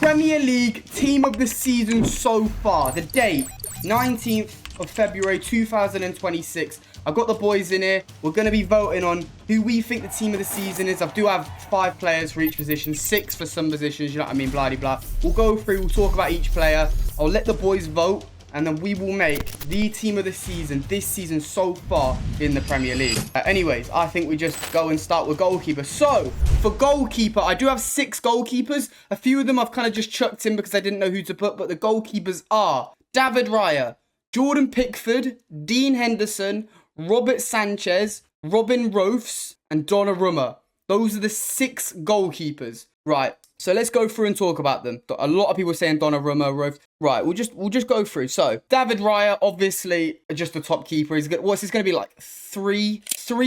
Premier League team of the season so far. The date, 19th of February 2026. I've got the boys in here. We're going to be voting on who we think the team of the season is. I do have 5 players for each position, 6 for some positions, you know what I mean, blah, blah, blah. We'll go through, we'll talk about each player. I'll let the boys vote, and then we will make the team of the season this season so far in the Premier League. Anyways, I think we just go and start with goalkeeper. So, for goalkeeper, I do have 6 goalkeepers. A few of them I've kind of just chucked in because I didn't know who to put, but the goalkeepers are David Raya, Jordan Pickford, Dean Henderson, Robert Sanchez, Robin Roths, and Donnarumma. Those are the 6 goalkeepers. Right, so let's go through and talk about them. A lot of people saying Donnarumma, Roths. Right, we'll just go through. So, David Raya, obviously, just the top keeper. He's good. What's this going to be like? Three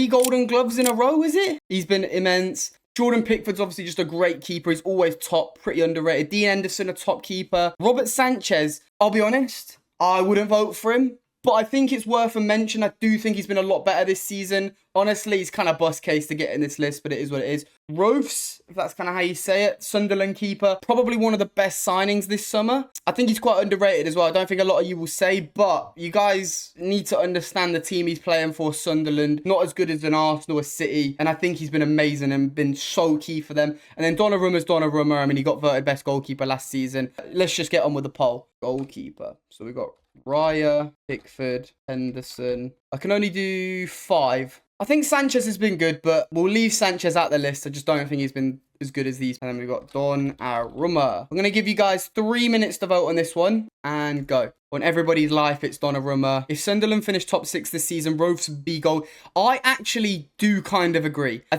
Golden Gloves in a row, is it? He's been immense. Jordan Pickford's obviously just a great keeper. He's always top, pretty underrated. Dean Henderson, a top keeper. Robert Sanchez, I'll be honest, I wouldn't vote for him. But I think it's worth a mention. I do think he's been a lot better this season. Honestly, he's kind of bust case to get in this list, but it is what it is. Roths, if that's kind of how you say it, Sunderland keeper, probably one of the best signings this summer. I think he's quite underrated as well. I don't think a lot of you will say, but you guys need to understand the team he's playing for, Sunderland. Not as good as an Arsenal or City, and I think he's been amazing and been so key for them. And then Donnarumma's Donnarumma. I mean, he got voted best goalkeeper last season. Let's just get on with the poll. Goalkeeper. So we've got Raya, Pickford, Henderson. I can only do 5. I think Sanchez has been good, but we'll leave Sanchez out the list. I just don't think he's been as good as these. And then we've got Donnarumma. I'm going to give you guys 3 minutes to vote on this one and go. On everybody's life, it's Donnarumma. If Sunderland finished top 6 this season, Roths would be goal. I actually do kind of agree. I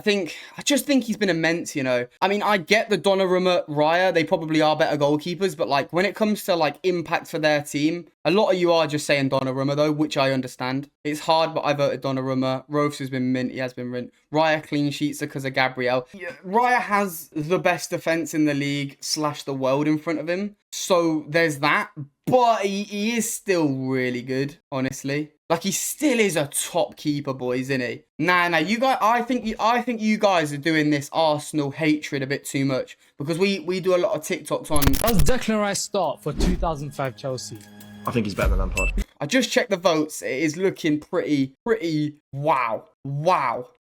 just think he's been immense, you know. I mean, I get the Donnarumma, Raya. They probably are better goalkeepers, but like when it comes to like impact for their team, a lot of you are just saying Donnarumma though, which I understand. It's hard, but I voted Donnarumma. Roths has been mint. He has been mint. Raya clean sheets are because of Gabriel. Yeah, Raya has the best defense in the league / the world in front of him. So there's that. But he is still really good, honestly. Like, he still is a top keeper, boys, isn't he? Nah, you guys, I think you guys are doing this Arsenal hatred a bit too much. Because we do a lot of TikToks on... How's Declan Rice start for 2005 Chelsea? I think he's better than Lampard. I just checked the votes. It is looking pretty, wow.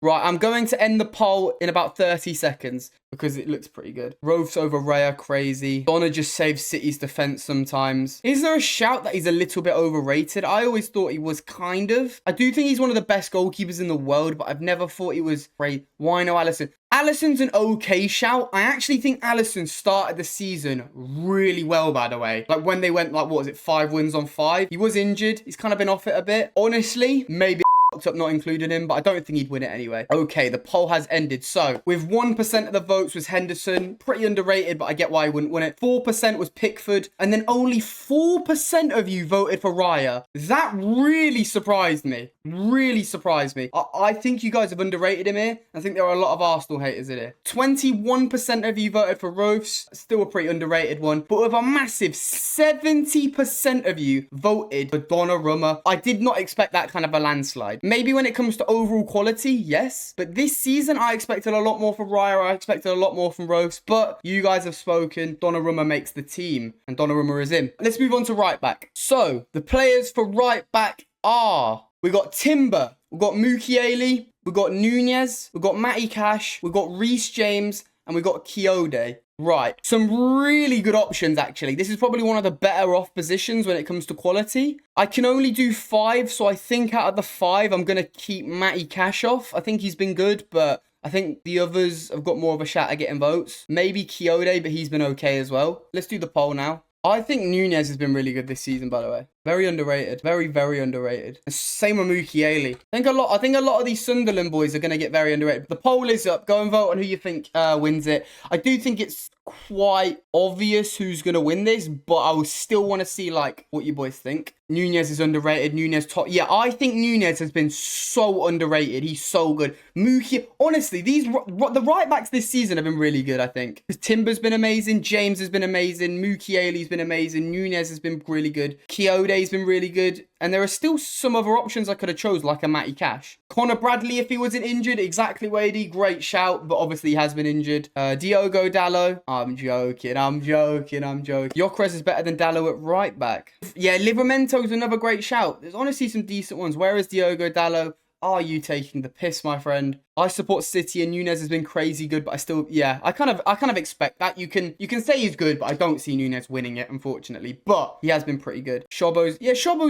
Right, I'm going to end the poll in about 30 seconds because it looks pretty good. Roths over Raya, crazy. Donna just saves City's defense sometimes. Is there a shout that he's a little bit overrated? I always thought he was kind of. I do think he's one of the best goalkeepers in the world, but I've never thought he was great. Why no Alisson? Alisson's an okay shout. I actually think Alisson started the season really well, by the way. Like when they went, like, what was it, 5 wins on 5? He was injured. He's kind of been off it a bit. Honestly, maybe up not including him, but I don't think he'd win it anyway. Okay, the poll has ended. So, with 1% of the votes was Henderson. Pretty underrated, but I get why he wouldn't win it. 4% was Pickford. And then only 4% of you voted for Raya. That really surprised me. Really surprised me. I think you guys have underrated him here. I think there are a lot of Arsenal haters in here. 21% of you voted for Roths. Still a pretty underrated one. But with a massive 70% of you voted for Donnarumma. I did not expect that kind of a landslide. Maybe when it comes to overall quality, yes. But this season, I expected a lot more from Raya. I expected a lot more from Roths. But you guys have spoken. Donnarumma makes the team. And Donnarumma is in. Let's move on to right back. So, the players for right back are... We got Timber. We've got Mukiele. We've got Nunez. We've got Matty Cash. We've got Reece James. And we've got Kiyode. Right. Some really good options, actually. This is probably one of the better off positions when it comes to quality. I can only do 5, so I think out of the 5, I'm going to keep Matty Cash off. I think he's been good, but I think the others have got more of a shot at getting votes. Maybe Kiyode, but he's been okay as well. Let's do the poll now. I think Nunez has been really good this season, by the way. Very underrated. Very, very underrated. Same with Mukiele. I think a lot of these Sunderland boys are going to get very underrated. The poll is up. Go and vote on who you think wins it. I do think it's quite obvious who's going to win this, but I would still want to see, like, what you boys think. Nunez is underrated. Nunez top. Yeah, I think Nunez has been so underrated. He's so good. Honestly, the right backs this season have been really good, I think. Timber's been amazing. James has been amazing. Mukiele's been amazing. Nunez has been really good. Kiyode Gay's been really good. And there are still some other options I could have chose, like a Matty Cash. Connor Bradley, if he wasn't injured. Exactly, Wadey. Great shout, but obviously he has been injured. Diogo Dallo. I'm joking. Gyökeres is better than Dallo at right back. Yeah, Livramento's another great shout. There's honestly some decent ones. Where is Diogo Dallo? Are you taking the piss, my friend? I support City and Nunez has been crazy good, but I still, yeah, I kind of expect that. You can say he's good, but I don't see Nunez winning it, unfortunately. But he has been pretty good. Shobo's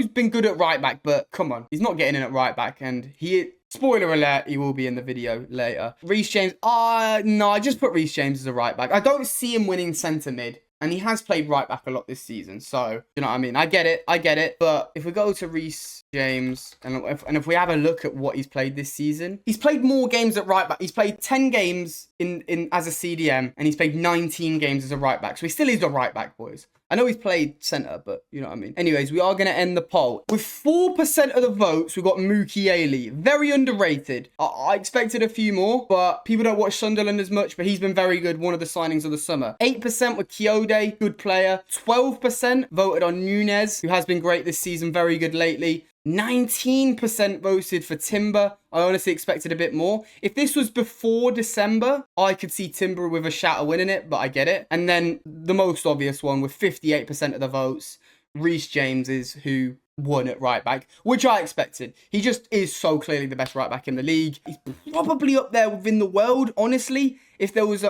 been good at right back, but come on, he's not getting in at right back, and spoiler alert, he will be in the video later. Reece James, no, I just put Reece James as a right back. I don't see him winning centre mid. And he has played right back a lot this season. So, you know what I mean? I get it. But if we go to Reece James, and if we have a look at what he's played this season, he's played more games at right back. He's played 10 games in as a CDM, and he's played 19 games as a right back. So he still is a right back, boys. I know he's played centre, but you know what I mean. Anyways, we are going to end the poll. With 4% of the votes, we've got Mukiele. Very underrated. I expected a few more, but people don't watch Sunderland as much, but he's been very good. One of the signings of the summer. 8% were Kiyode, good player. 12% voted on Nunez, who has been great this season, very good lately. 19% voted for Timber. I honestly expected a bit more. If this was before December, I could see Timber with a shout of winning it, but I get it. And then the most obvious one with 58% of the votes, Reece James is who won at right back, which I expected. He just is so clearly the best right back in the league. He's probably up there within the world, honestly. If there was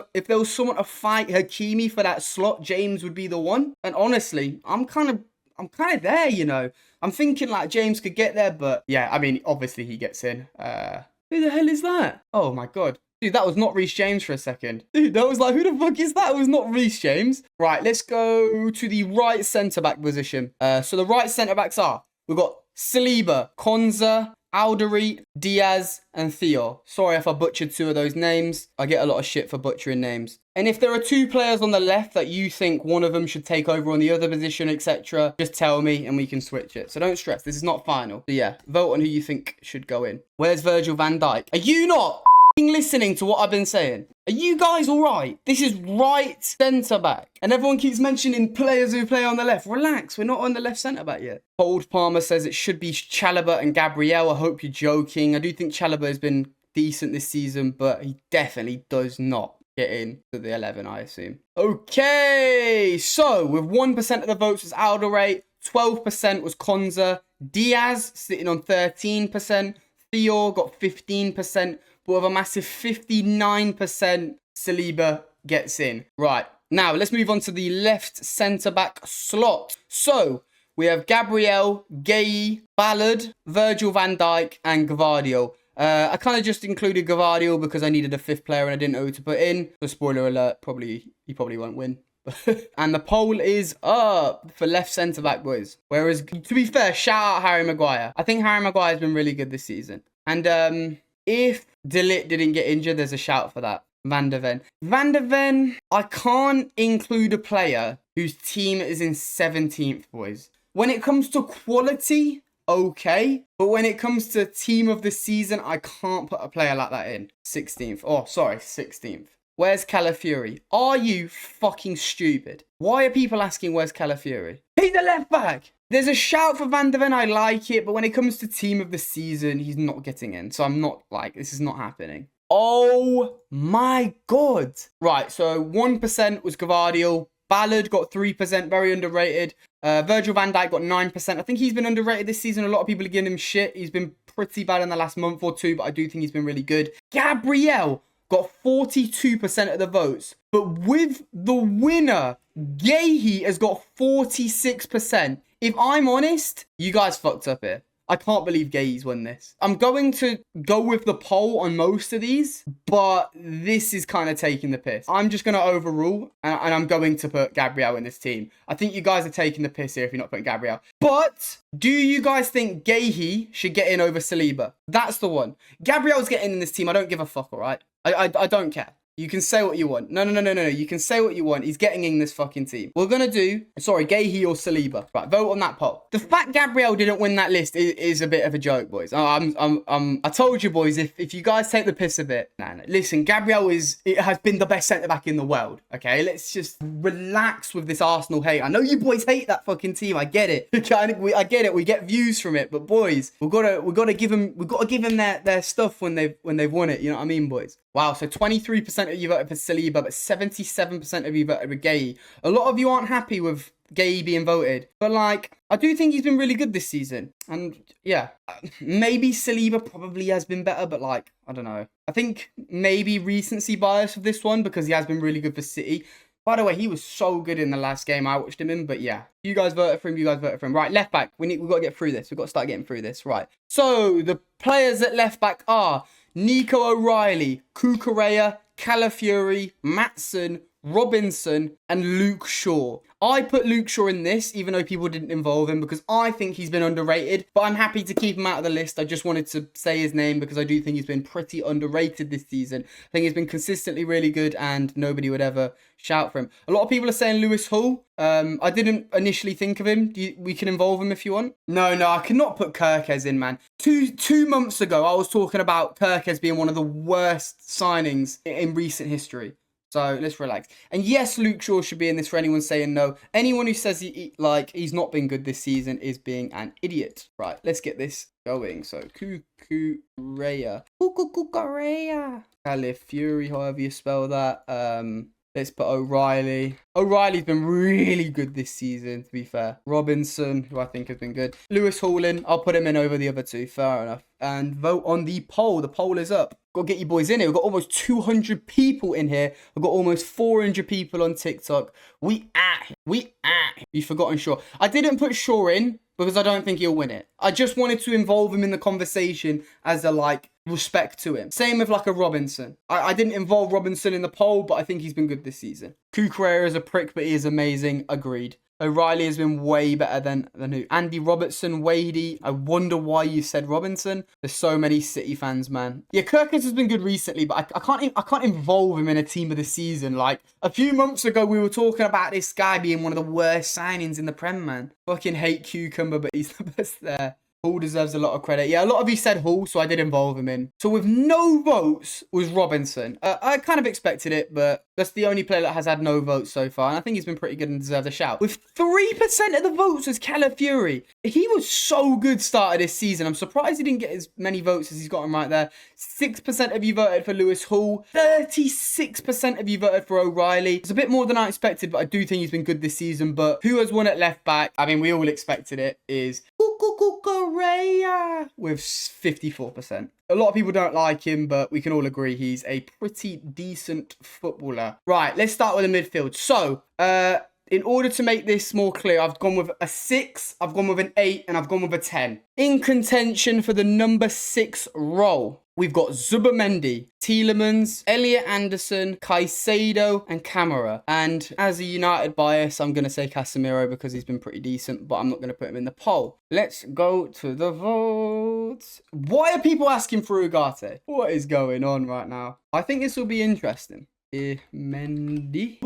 someone to fight Hakimi for that slot, James would be the one. And honestly, I'm kind of there, you know. I'm thinking like James could get there, but yeah, I mean, obviously he gets in. Who the hell is that? Oh my God. Dude, that was not Reece James for a second. Dude, that was like, who the fuck is that? It was not Reece James. Right, let's go to the right centre-back position. So the right centre-backs are, we've got Saliba, Konza, Alderete, Diaz, and Theo. Sorry if I butchered two of those names. I get a lot of shit for butchering names. And if there are two players on the left that you think one of them should take over on the other position, etc., just tell me and we can switch it. So don't stress. This is not final. So yeah, vote on who you think should go in. Where's Virgil van Dijk? Are you not listening to what I've been saying? Are you guys all right? This is right centre back. And everyone keeps mentioning players who play on the left. Relax, we're not on the left centre back yet. Cold Palmer says it should be Chalobah and Gabriel. I hope you're joking. I do think Chalobah has been decent this season, but he definitely does not get in to the 11, I assume. Okay, so with 1% of the votes was Alderete, 12% was Konza, Diaz sitting on 13%, Theo got 15%, but with a massive 59%, Saliba gets in. Right, now let's move on to the left centre-back slot. So, we have Gabriel, Gay, Ballard, Virgil van Dijk, and Gvardiol. I kind of just included Gvardiol because I needed a fifth player and I didn't know who to put in. So spoiler alert, he probably won't win. And the poll is up for left centre-back, boys. Whereas, to be fair, shout out Harry Maguire. I think Harry Maguire has been really good this season. And if De Ligt didn't get injured, there's a shout for that. Van der Ven. Van der Ven, I can't include a player whose team is in 17th, boys. When it comes to quality, okay. But when it comes to team of the season, I can't put a player like that in. 16th. Oh, sorry, 16th. Where's Calafiori? Are you fucking stupid? Why are people asking where's Calafiori? He's the left back. There's a shout for Van der Ven, I like it, but when it comes to team of the season, he's not getting in. So I'm not like, this is not happening. Oh my God. Right, so 1% was Gvardiol. Ballard got 3%, very underrated. Virgil van Dijk got 9%. I think he's been underrated this season. A lot of people are giving him shit. He's been pretty bad in the last month or two, but I do think he's been really good. Gabriel got 42% of the votes. But with the winner, Gahey has got 46%. If I'm honest, you guys fucked up here. I can't believe Gahey's won this. I'm going to go with the poll on most of these, but this is kind of taking the piss. I'm just going to overrule, and I'm going to put Gabriel in this team. I think you guys are taking the piss here if you're not putting Gabriel. But do you guys think Gahey should get in over Saliba? That's the one. Gabriel's getting in this team. I don't give a fuck, all right? I don't care. You can say what you want. No. You can say what you want. He's getting in this fucking team. We're going to do, sorry, Gahey or Saliba. Right, vote on that poll. The fact Gabriel didn't win that list is a bit of a joke, boys. I told you, boys, if you guys take the piss a bit. Nah. Listen, Gabriel has been the best centre-back in the world, okay? Let's just relax with this Arsenal hate. I know you boys hate that fucking team. I get it. I get it. We get views from it. But, boys, we've got to give them their stuff when they've won it. You know what I mean, boys? Wow, so 23% of you voted for Saliba, but 77% of you voted for Gahey. A lot of you aren't happy with Gahey being voted, but like, I do think he's been really good this season. And yeah, maybe Saliba probably has been better, but like, I don't know. I think maybe recency bias with this one because he has been really good for City. By the way, he was so good in the last game I watched him in, but yeah. You guys voted for him, Right, left back. We've got to get through this. We've got to start getting through this. Right. So, the players at left back are Nico O'Reilly, Cucurella, Calafiori, Maatsen, Robinson, and Luke Shaw. I put Luke Shaw in this, even though people didn't involve him, because I think he's been underrated, but I'm happy to keep him out of the list. I just wanted to say his name because I do think he's been pretty underrated this season. I think he's been consistently really good and nobody would ever shout for him. A lot of people are saying Lewis Hall. I didn't initially think of him. We can involve him if you want. No, I cannot put Kirkes in, man. Two months ago, I was talking about Kirkes being one of the worst signings in recent history. So let's relax. And yes, Luke Shaw should be in this for anyone saying no. Anyone who says he's not been good this season is being an idiot. Right, let's get this going. So Cucurella. Calafiori, however you spell that. Let's put O'Reilly. O'Reilly's been really good this season, to be fair. Robinson, who I think has been good. Lewis Hall in. I'll put him in over the other two. Fair enough. And vote on the poll. The poll is up. Got to get you boys in here. We've got almost 200 people in here. We've got almost 400 people on TikTok. You've forgotten Shaw. I didn't put Shaw in because I don't think he'll win it. I just wanted to involve him in the conversation as a, like, respect to him. Same with, like, a Robinson. I didn't involve Robinson in the poll, but I think he's been good this season. Cucurella is a prick, but he is amazing. Agreed. O'Reilly has been way better than who? Andy Robertson, Wadey. I wonder why you said Robinson. There's so many City fans, man. Yeah, Kirkes has been good recently, but I can't involve him in a team of the season. Like, a few months ago, we were talking about this guy being one of the worst signings in the Prem, man. Fucking hate Cucumber, but he's the best there. Hall deserves a lot of credit. Yeah, a lot of you said Hall, so I did involve him in. So with no votes was Robinson. I kind of expected it, but that's the only player that has had no votes so far. And I think he's been pretty good and deserves a shout. With 3% of the votes was Calafiori. He was so good start of this season. I'm surprised he didn't get as many votes as he's gotten right there. 6% of you voted for Lewis Hall. 36% of you voted for O'Reilly. It's a bit more than I expected, but I do think he's been good this season. But who has won at left back? I mean, we all expected it. Is with 54%. A lot of people don't like him, but we can all agree he's a pretty decent footballer. Right, let's start with the midfield. So, in order to make this more clear, I've gone with a 6, I've gone with an 8, and I've gone with a 10. In contention for the number 6 role, we've got Zubimendi, Tielemans, Elliot Anderson, Caicedo, and Camara. And as a United bias, I'm going to say Casemiro because he's been pretty decent, but I'm not going to put him in the poll. Let's go to the votes. Why are people asking for Ugarte? What is going on right now? I think this will be interesting. Mendy,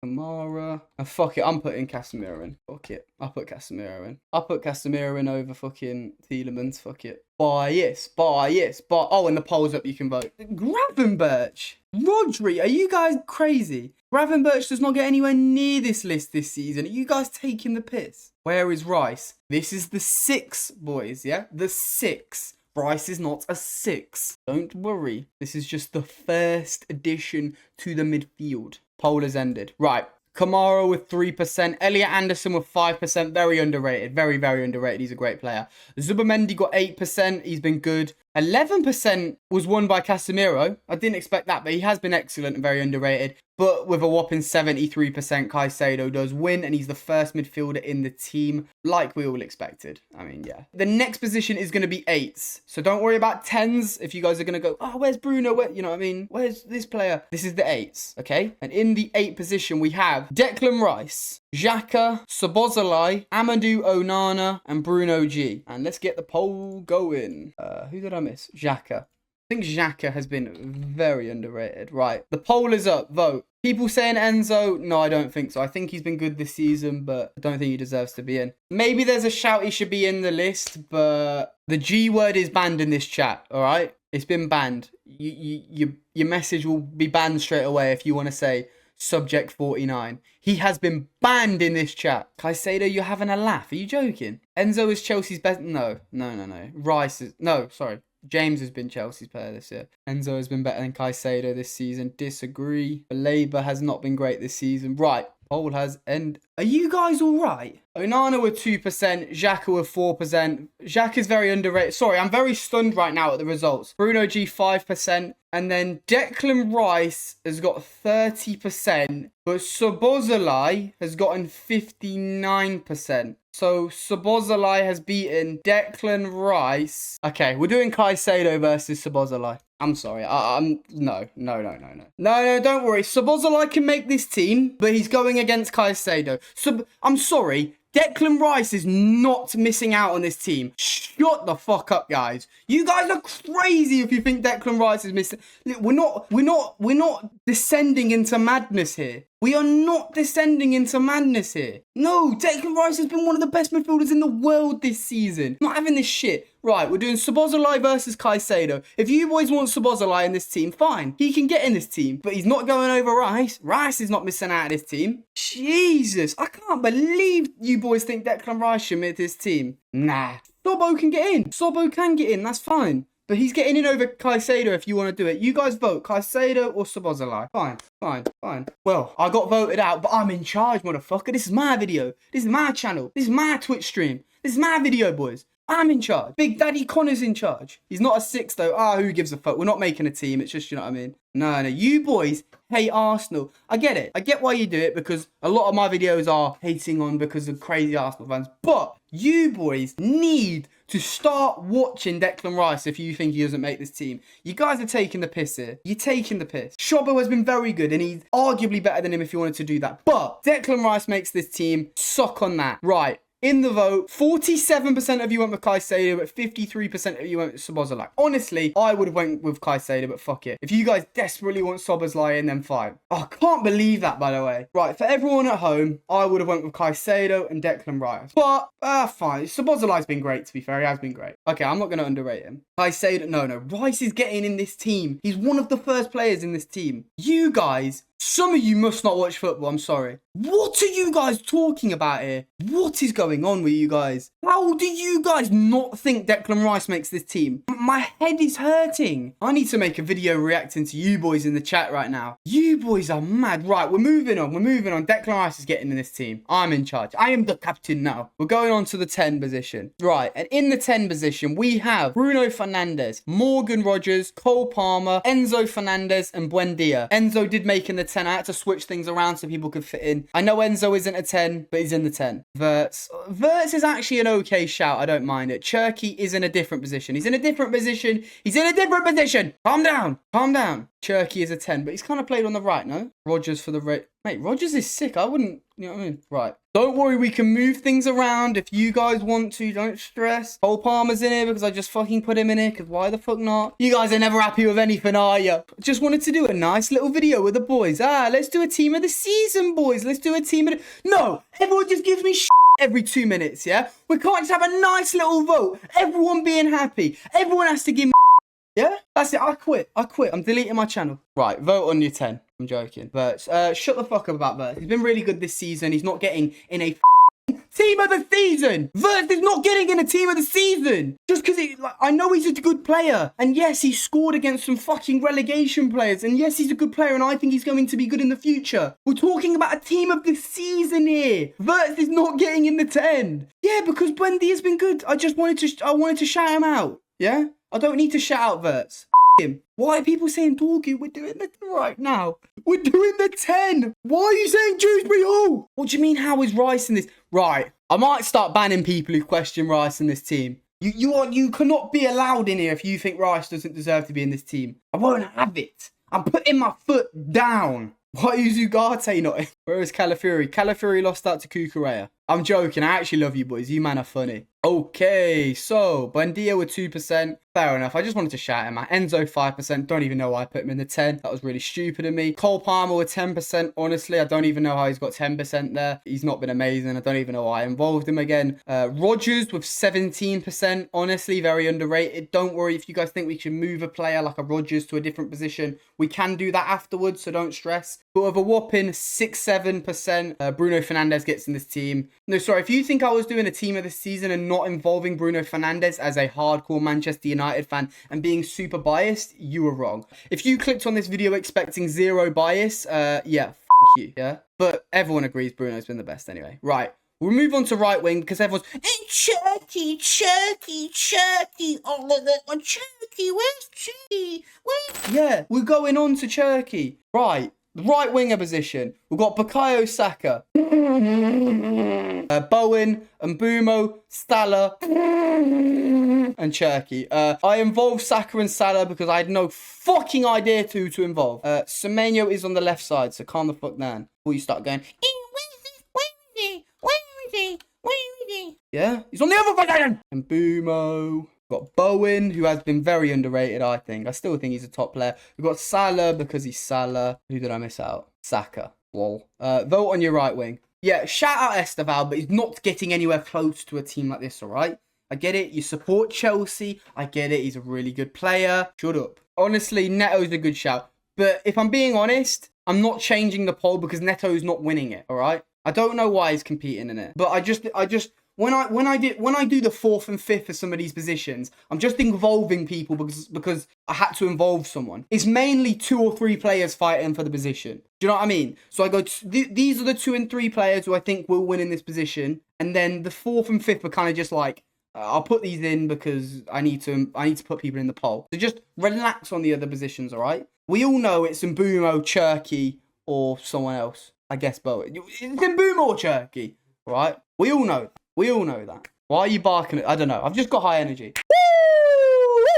Kamara, and fuck it, I'm putting Casemiro in. Fuck it, I'll put Casemiro in. I'll put Casemiro in over fucking Tielemans. Fuck it. Bias. Oh, and the poll's up. You can vote. Gravenberch, Rodri. Are you guys crazy? Gravenberch does not get anywhere near this list this season. Are you guys taking the piss? Where is Rice? This is the 6, boys. Yeah, the 6. Bryce is not a 6. Don't worry. This is just the first addition to the midfield. Poll has ended. Right. Kamara with 3%. Elliot Anderson with 5%. Very underrated. Very, very underrated. He's a great player. Zubimendi got 8%. He's been good. 11% was won by Casemiro. I didn't expect that, but he has been excellent and very underrated. But with a whopping 73%, Caicedo does win, and he's the first midfielder in the team, like we all expected. I mean, yeah. The next position is going to be 8s. So don't worry about 10s if you guys are going to go, oh, where's Bruno? Where, you know what I mean? Where's this player? This is the 8s, okay? And in the 8 position, we have Declan Rice, Xhaka, Szoboszlai, Amadou Onana, and Bruno G. And let's get the poll going. Who did I miss? Xhaka. I think Xhaka has been very underrated. Right, the poll is up. Vote. People saying Enzo, no, I don't think so. I think he's been good this season, but I don't think he deserves to be in. Maybe there's a shout he should be in the list, but the G word is banned in this chat, all right? It's been banned. Your message will be banned straight away if you want to say subject 49. He has been banned in this chat. Caicedo, you're having a laugh. Are you joking? Enzo is Chelsea's best. No. Rice is. No, sorry. James has been Chelsea's player this year. Enzo has been better than Caicedo this season. Disagree. Labour has not been great this season. Right. Poll has end. Are you guys all right? Onana with 2%. Xhaka with 4%. Xhaka is very underrated. Sorry, I'm very stunned right now at the results. Bruno G 5%. And then Declan Rice has got 30%. But Szoboszlai has gotten 59%. So Szoboszlai has beaten Declan Rice. Okay, we're doing Caicedo versus Szoboszlai. I'm sorry. No, don't worry. Szoboszlai can make this team, but he's going against Caicedo. So I'm sorry. Declan Rice is not missing out on this team. Shut the fuck up, guys. You guys are crazy if you think Declan Rice is missing. We're not descending into madness here. We are not descending into madness here. No, Declan Rice has been one of the best midfielders in the world this season. Not having this shit. Right, we're doing Szoboszlai versus Caicedo. If you boys want Szoboszlai in this team, fine. He can get in this team, but he's not going over Rice. Rice is not missing out of this team. Jesus, I can't believe you boys think Declan Rice should make this team. Nah. Sobbo can get in. Sobbo can get in, that's fine. But he's getting in over Caicedo if you want to do it. You guys vote, Caicedo or Szoboszlai. Fine. Well, I got voted out, but I'm in charge, motherfucker. This is my video. This is my channel. This is my Twitch stream. This is my video, boys. I'm in charge. Big Daddy Connor's in charge. He's not a 6 though. Who gives a fuck? We're not making a team. It's just, you know what I mean? No. You boys hate Arsenal. I get it. I get why you do it because a lot of my videos are hating on because of crazy Arsenal fans. But you boys need to start watching Declan Rice if you think he doesn't make this team. You guys are taking the piss here. You're taking the piss. Shobbo has been very good and he's arguably better than him if you wanted to do that. But Declan Rice makes this team. Suck on that. Right. In the vote, 47% of you went with Caicedo, but 53% of you went with Szoboszlai. Honestly, I would have went with Caicedo, but fuck it. If you guys desperately want Szoboszlai in, then fine. Oh, I can't believe that, by the way. Right, for everyone at home, I would have went with Caicedo and Declan Rice. But, fine. Szoboszlai's been great, to be fair. He has been great. Okay, I'm not going to underrate him. Caicedo, no. Rice is getting in this team. He's one of the first players in this team. You guys... Some of you must not watch football, I'm sorry. What are you guys talking about here? What is going on with you guys? How do you guys not think Declan Rice makes this team? My head is hurting. I need to make a video reacting to you boys in the chat right now. You boys are mad. Right, we're moving on. Declan Rice is getting in this team. I'm in charge. I am the captain now. We're going on to the 10 position. Right, and in the 10 position, we have Bruno Fernandes, Morgan Rogers, Cole Palmer, Enzo Fernandez, and Buendia. Enzo did make in the 10. I had to switch things around so people could fit in. I know Enzo isn't a 10, but he's in the 10. Verts is actually an okay shout. I don't mind it. Cherky is in a different position. He's in a different position. Calm down. Cherky is a 10, but he's kind of played on the right, no? Rogers for the right. Mate, Rogers is sick. I wouldn't, you know what I mean? Right. Don't worry, we can move things around if you guys want to. Don't stress. Cole Palmer's in here because I just fucking put him in here because why the fuck not? You guys are never happy with anything, are you? Just wanted to do a nice little video with the boys. Let's do a team of the season, boys. Let's do a team of the... No, everyone just gives me every 2 minutes, yeah? We can't just have a nice little vote. Everyone being happy. Everyone has to give me... Yeah? That's it. I quit. I'm deleting my channel. Right, vote on your 10. I'm joking. But shut the fuck up about Vert. He's been really good this season. He's not getting in a team of the season. Vert is not getting in a team of the season. Just because I know he's a good player. And yes, he scored against some fucking relegation players. And yes, he's a good player. And I think he's going to be good in the future. We're talking about a team of the season here. Vert is not getting in the 10. Yeah, because Buendia has been good. I wanted to shout him out. Yeah? I don't need to shout out Verts. Him. Why are people saying Dorgu? We're doing the right now. We're doing the 10. Why are you saying Dewsbury Hall? What do you mean, how is Rice in this? Right. I might start banning people who question Rice in this team. You cannot be allowed in here if you think Rice doesn't deserve to be in this team. I won't have it. I'm putting my foot down. Why is Ugarte not in? Where is Calafiori? Calafiori lost out to Kukurea. I'm joking. I actually love you boys. You man are funny. Okay, so Buendia with 2%. Fair enough. I just wanted to shout him out. Enzo 5%. Don't even know why I put him in the 10. That was really stupid of me. Cole Palmer with 10%. Honestly, I don't even know how he's got 10% there. He's not been amazing. I don't even know why I involved him again. Rodgers with 17%. Honestly, very underrated. Don't worry if you guys think we should move a player like a Rodgers to a different position. We can do that afterwards, so don't stress. But with a whopping 6-7%, Bruno Fernandes gets in this team. No, sorry. If you think I was doing a team of the season and not involving Bruno Fernandes as a hardcore Manchester United fan and being super biased, you were wrong. If you clicked on this video expecting zero bias, yeah, you, yeah. But everyone agrees Bruno's been the best anyway. Right. We'll move on to right wing because everyone's Turkey, oh my god, Turkey, where's Turkey? Yeah, we're going on to Turkey. Right. Right winger position. We've got Bukayo Saka, Bowen, Mbumo, Salah, and Cherky. I involved Saka and Salah because I had no fucking idea who to involve. Semenyo is on the left side, so calm the fuck down before you start going. Where is he? Yeah, he's on the other side. And Mbumo. Got Bowen, who has been very underrated, I think. I still think he's a top player. We've got Salah because he's Salah. Who did I miss out? Saka. Lol. Vote on your right wing. Yeah, shout out Esteval, but he's not getting anywhere close to a team like this, all right? I get it. You support Chelsea. I get it. He's a really good player. Shut up. Honestly, Neto's a good shout. But if I'm being honest, I'm not changing the poll because Neto's not winning it, all right? I don't know why he's competing in it. But I just... When I do the fourth and fifth for some of these positions, I'm just involving people because I had to involve someone. It's mainly 2 or 3 players fighting for the position. Do you know what I mean? So I go, these are the 2 and 3 players who I think will win in this position, and then the fourth and fifth are kind of just like, I'll put these in because I need to put people in the poll. So just relax on the other positions, all right? We all know it's Mbumo, Cherky, or someone else. I guess Bowen. It's Mbumo or Cherky, all right? We all know. We all know that. Why are you barking? I don't know. I've just got high energy.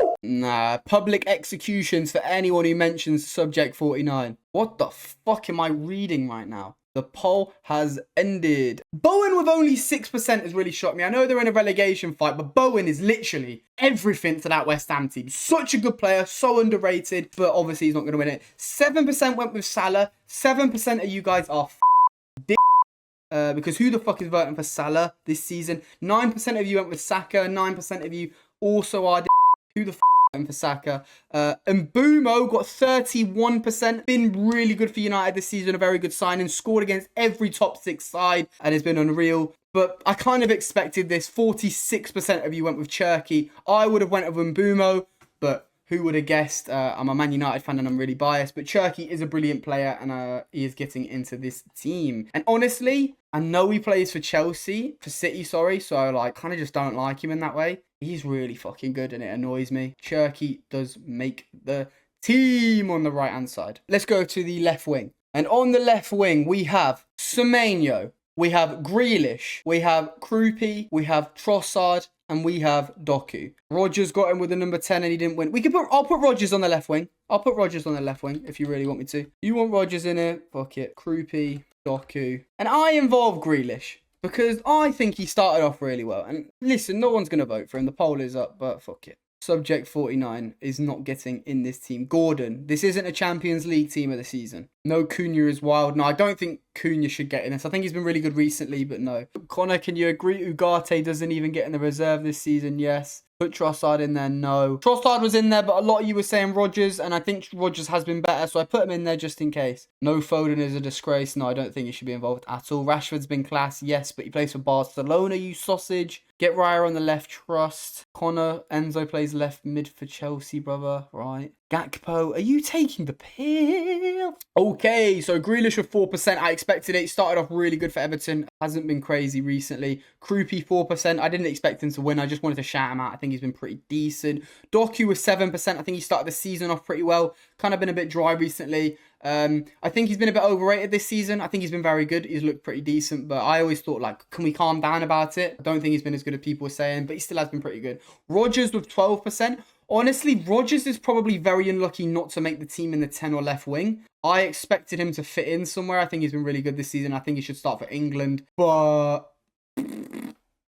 Woo! Nah, public executions for anyone who mentions subject 49. What the fuck am I reading right now? The poll has ended. Bowen with only 6% has really shocked me. I know they're in a relegation fight, but Bowen is literally everything to that West Ham team. Such a good player, so underrated, but obviously he's not going to win it. 7% went with Salah. 7% of you guys are because who the fuck is voting for Salah this season? 9% of you went with Saka. 9% of you also are who the fuck voting for Saka? And Mbumo got 31%. Been really good for United this season. A very good signing. Scored against every top 6 side and has been unreal. But I kind of expected this. 46% of you went with Cherky. I would have went with Mbumo, but who would have guessed? I'm a Man United fan and I'm really biased, but Cherky is a brilliant player and he is getting into this team. And honestly, I know he plays for City, sorry, so I like kind of just don't like him in that way. He's really fucking good and it annoys me. Cherky does make the team on the right-hand side. Let's go to the left wing. And on the left wing, we have Semenyo, we have Grealish, we have Krupi, we have Trossard, and we have Doku. Rodgers got him with the number 10 and he didn't win. I'll put Rodgers on the left wing. I'll put Rodgers on the left wing if you really want me to. You want Rodgers in it? Fuck it. Krupi, Doku. And I involve Grealish because I think he started off really well. And listen, no one's going to vote for him. The poll is up, but fuck it. Subject 49 is not getting in this team. Gordon, this isn't a Champions League team of the season. No, Cunha is wild. No, I don't think Cunha should get in this. I think he's been really good recently, but no. Connor, can you agree Ugarte doesn't even get in the reserve this season? Yes. Put Trossard in there? No. Trossard was in there, but a lot of you were saying Rodgers, and I think Rodgers has been better, so I put him in there just in case. No, Foden is a disgrace. No, I don't think he should be involved at all. Rashford's been class, yes, but he plays for Barcelona, you sausage. Get Raya on the left, trust. Connor, Enzo plays left mid for Chelsea, brother. Right. Gakpo, are you taking the pill? Okay, so Grealish with 4%. I expected it. He started off really good for Everton. Hasn't been crazy recently. Krupi, 4%. I didn't expect him to win. I just wanted to shout him out. I think he's been pretty decent. Doku with 7%. I think he started the season off pretty well. Kind of been a bit dry recently. I think he's been a bit overrated this season. I think he's been very good. He's looked pretty decent, but I always thought, like, can we calm down about it? I don't think he's been as good as people were saying, but he still has been pretty good. Rodgers with 12%. Honestly, Rodgers is probably very unlucky not to make the team in the 10 or left wing. I expected him to fit in somewhere. I think he's been really good this season. I think he should start for England, but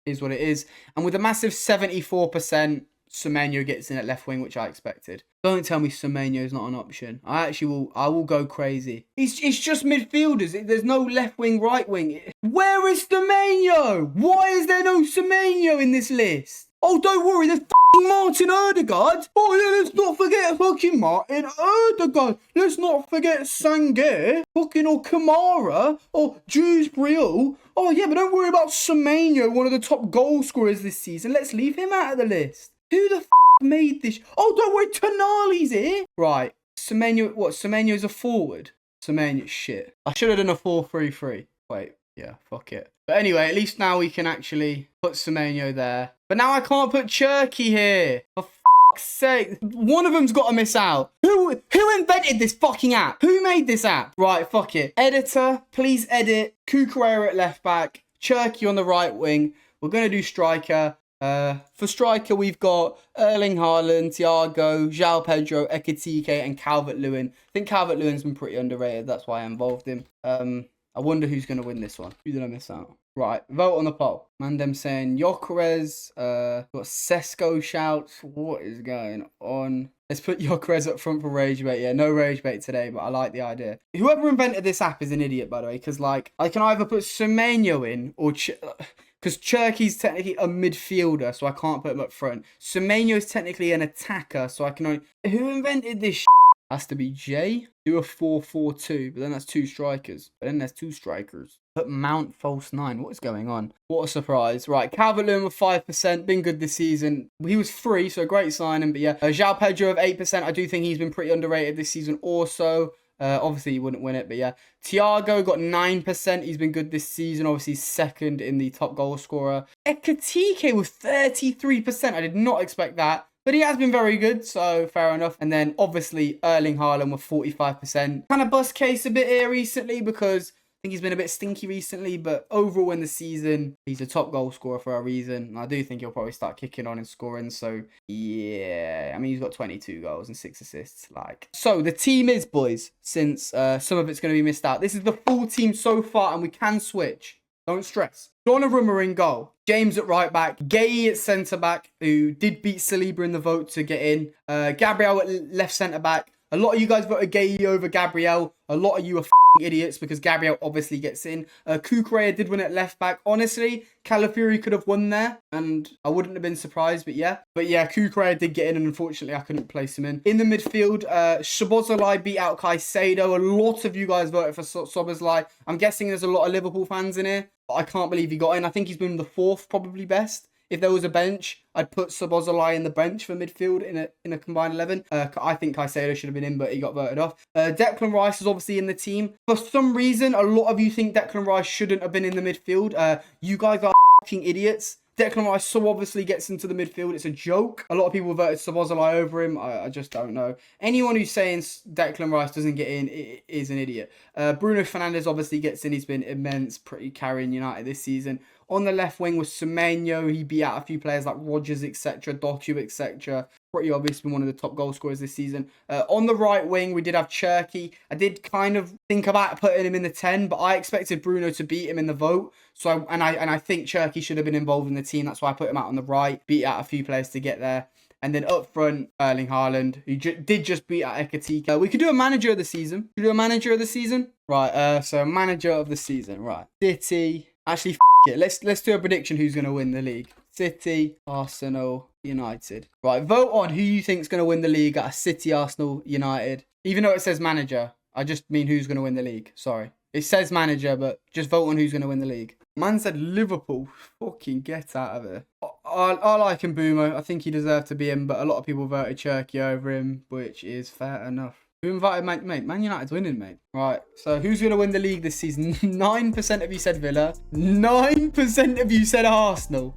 is what it is. And with a massive 74%, Semenyo gets in at left wing, which I expected. Don't tell me Semenyo is not an option. I will go crazy. It's just midfielders. There's no left wing, right wing. Where is Semenyo? Why is there no Semenyo in this list? Oh, don't worry, there's fucking Martin Ødegaard. Oh, yeah, let's not forget fucking Martin Ødegaard. Let's not forget Sangaré, fucking or Kamara, or Dewsbury. Oh, yeah, but don't worry about Semenyo, one of the top goal scorers this season. Let's leave him out of the list. Who the made this? Oh, don't worry, Tonali's here. Right, Semenyo, what? Semenyo's a forward. Semenyo, shit. I should have done a 4-3-3. Wait, yeah, fuck it. But anyway, at least now we can actually put Semenyo there. But now I can't put Cherky here. For fuck's sake. One of them's got to miss out. Who invented this fucking app? Who made this app? Right, fuck it. Editor, please edit. Cucurella at left back. Cherky on the right wing. We're going to do striker. For striker, we've got Erling Haaland, Thiago, João Pedro, Ekitike, and Calvert-Lewin. I think Calvert-Lewin's been pretty underrated. That's why I involved him. I wonder who's going to win this one. Who did I miss out? Right, vote on the poll. Mandem saying Gyökeres, got Sesko shouts. What is going on? Let's put Gyökeres up front for rage bait. Yeah, no rage bait today, but I like the idea. Whoever invented this app is an idiot, by the way, because like I can either put Semenyo in or because Cherky's technically a midfielder, so I can't put him up front. Semenyo is technically an attacker, so I can only. Who invented this shit? Has to be Jay. Do a 4-4-2, but then that's two strikers. But then there's two strikers. Put Mount false 9. What is going on? What a surprise. Right, Calvert-Lewin with 5%. Been good this season. He was free, so a great signing. But yeah, João Pedro of 8%. I do think he's been pretty underrated this season also. Obviously, he wouldn't win it, but yeah. Thiago got 9%. He's been good this season. Obviously, second in the top goal scorer. Ekitike with 33%. I did not expect that. But he has been very good, so fair enough. And then, obviously, Erling Haaland with 45%. Kind of bust case a bit here recently because I think he's been a bit stinky recently. But overall in the season, he's a top goal scorer for a reason. And I do think he'll probably start kicking on and scoring. So, yeah. I mean, he's got 22 goals and 6 assists. So, the team is, boys, since some of it's going to be missed out. This is the full team so far, and we can switch. Don't stress. Donnarumma in goal. James at right back. Gay at centre back, who did beat Saliba in the vote to get in. Gabriel at left centre back. A lot of you guys voted Gay over Gabriel. A lot of you are idiots because Gabriel obviously gets in. Cucurella did win at left back. Honestly, Calafiori could have won there and I wouldn't have been surprised, but yeah. Cucurella did get in and unfortunately I couldn't place him in. In the midfield, Szoboszlai beat out Caicedo. A lot of you guys voted for Szoboszlai. I'm guessing there's a lot of Liverpool fans in here, but I can't believe he got in. I think he's been the fourth probably best. If there was a bench, I'd put Szoboszlai in the bench for midfield in a combined 11. I think Caicedo should have been in, but he got voted off. Declan Rice is obviously in the team. For some reason, a lot of you think Declan Rice shouldn't have been in the midfield. You guys are fucking idiots. Declan Rice so obviously gets into the midfield. It's a joke. A lot of people voted Szoboszlai over him. I just don't know. Anyone who's saying Declan Rice doesn't get in is an idiot. Bruno Fernandes obviously gets in. He's been immense, pretty carrying United this season. On the left wing was Semenyo. He beat out a few players like Rodgers, etc., Doku, etc. Pretty obvious, been one of the top goal scorers this season. On the right wing, we did have Cherky. I did kind of think about putting him in the 10, but I expected Bruno to beat him in the vote. So I think Cherky should have been involved in the team. That's why I put him out on the right. Beat out a few players to get there. And then up front, Erling Haaland, who did just beat out Ekitike. We could do a manager of the season. Should we do a manager of the season? Right, so manager of the season. Right. City. Actually, it. Let's do a prediction who's going to win the league. City, Arsenal, United. Right, vote on who you think is going to win the league at City, Arsenal, United. Even though it says manager, I just mean who's going to win the league. Sorry. It says manager, but just vote on who's going to win the league. Man said Liverpool. Fucking get out of here. I like Mbeumo. I think he deserved to be in, but a lot of people voted Cherky over him, which is fair enough. Who invited mate? Man United's winning, mate. Right, so who's going to win the league this season? 9% of you said Villa. 9% of you said Arsenal.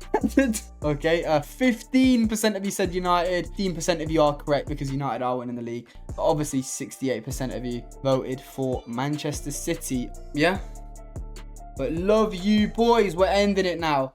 Okay, 15% of you said United. 15% of you are correct because United are winning the league. But obviously, 68% of you voted for Manchester City. Yeah? But love you, boys. We're ending it now.